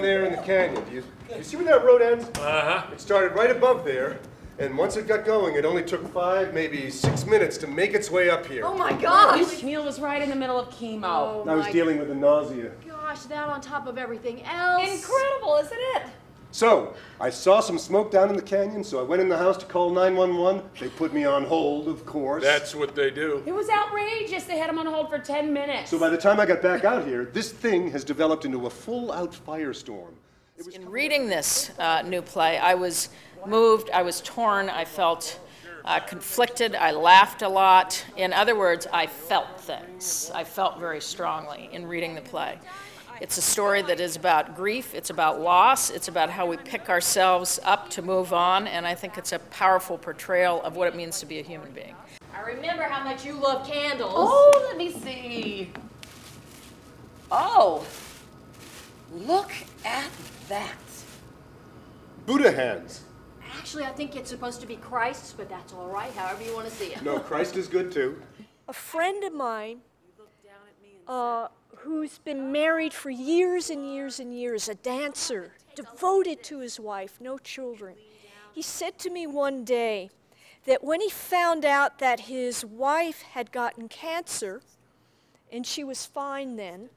down there in the canyon. You see where that road ends? Uh-huh. It started right above there, and once it got going, it only took 5, maybe 6 minutes to make its way up here. Oh my gosh! Neil was right in the middle of chemo. Oh I was dealing with the nausea. gosh, that on top of everything else. Incredible, isn't it? So, I saw some smoke down in the canyon, so I went in the house to call 911. They put me on hold, of course. That's what they do. It was outrageous. They had him on hold for 10 minutes. So by the time I got back out here, this thing has developed into a full-out firestorm. In reading this new play, I was moved, I was torn, I felt conflicted, I laughed a lot. In other words, I felt things. I felt very strongly in reading the play. It's a story that is about grief, it's about loss, it's about how we pick ourselves up to move on, and I think it's a powerful portrayal of what it means to be a human being. I remember how much you love candles. Oh, let me see. Oh, look at that. Buddha hands. Actually, I think it's supposed to be Christ's, but that's all right, however you want to see it. No, Christ is good too. A friend of mine who's been married for years and years and years, a dancer, devoted to his wife, no children. He said to me one day that when he found out that his wife had gotten cancer, and she was fine then,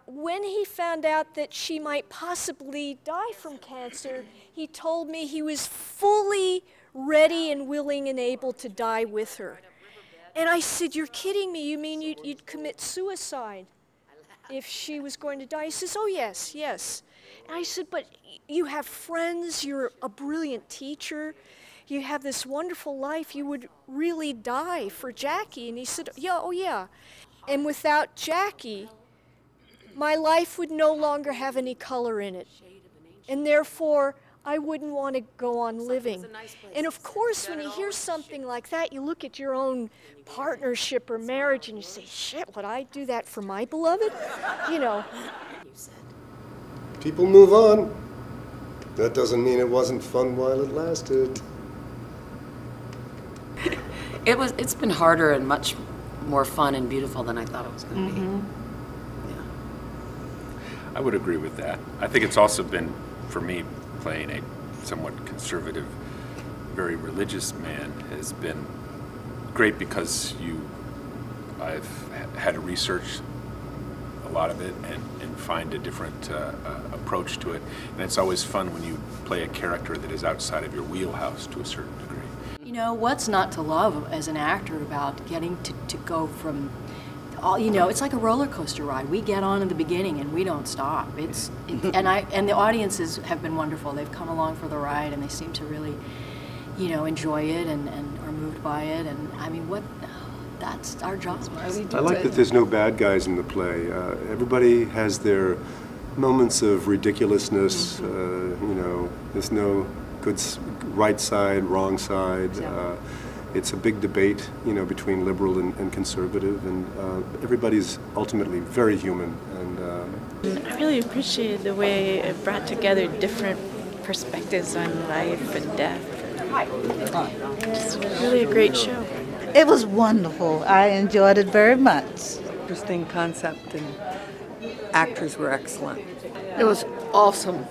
when he found out that she might possibly die from cancer, he told me he was fully ready and willing and able to die with her. And I said, "You're kidding me. You mean you'd commit suicide if she was going to die?" He says, "Oh, yes, yes." And I said, "But you have friends. You're a brilliant teacher. You have this wonderful life. You would really die for Jackie." And he said, "Yeah, oh, yeah. And without Jackie, my life would no longer have any color in it. And therefore, I wouldn't want to go on living." And of course, when you hear something like that, you look at your own partnership or marriage and you say, "Shit, would I do that for my beloved?" You know. People move on. That doesn't mean it wasn't fun while it lasted. It's been harder and much more fun and beautiful than I thought it was going to be. Yeah. I would agree with that. I think it's also been, for me, playing a somewhat conservative, very religious man has been great because I've had to research a lot of it and find a different approach to it. And it's always fun when you play a character that is outside of your wheelhouse to a certain degree. You know, what's not to love as an actor about getting to go from all, you know, it's like a roller coaster ride. We get on in the beginning and we don't stop. And the audiences have been wonderful. They've come along for the ride and they seem to really, you know, enjoy it and are moved by it. And I mean, that's our job. I like that there's no bad guys in the play. Everybody has their moments of ridiculousness. You know, there's no good right side, wrong side. It's a big debate, you know, between liberal and conservative, and everybody's ultimately very human. And I really appreciated the way it brought together different perspectives on life and death. It's really a great show. It was wonderful. I enjoyed it very much. Interesting concept, and actors were excellent. It was awesome.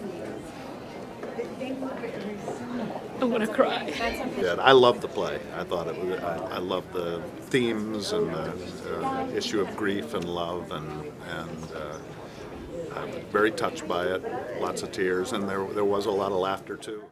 I'm gonna cry. Yeah, I loved the play. I thought it was. I loved the themes and the issue of grief and love, and I'm very touched by it. Lots of tears, and there was a lot of laughter too.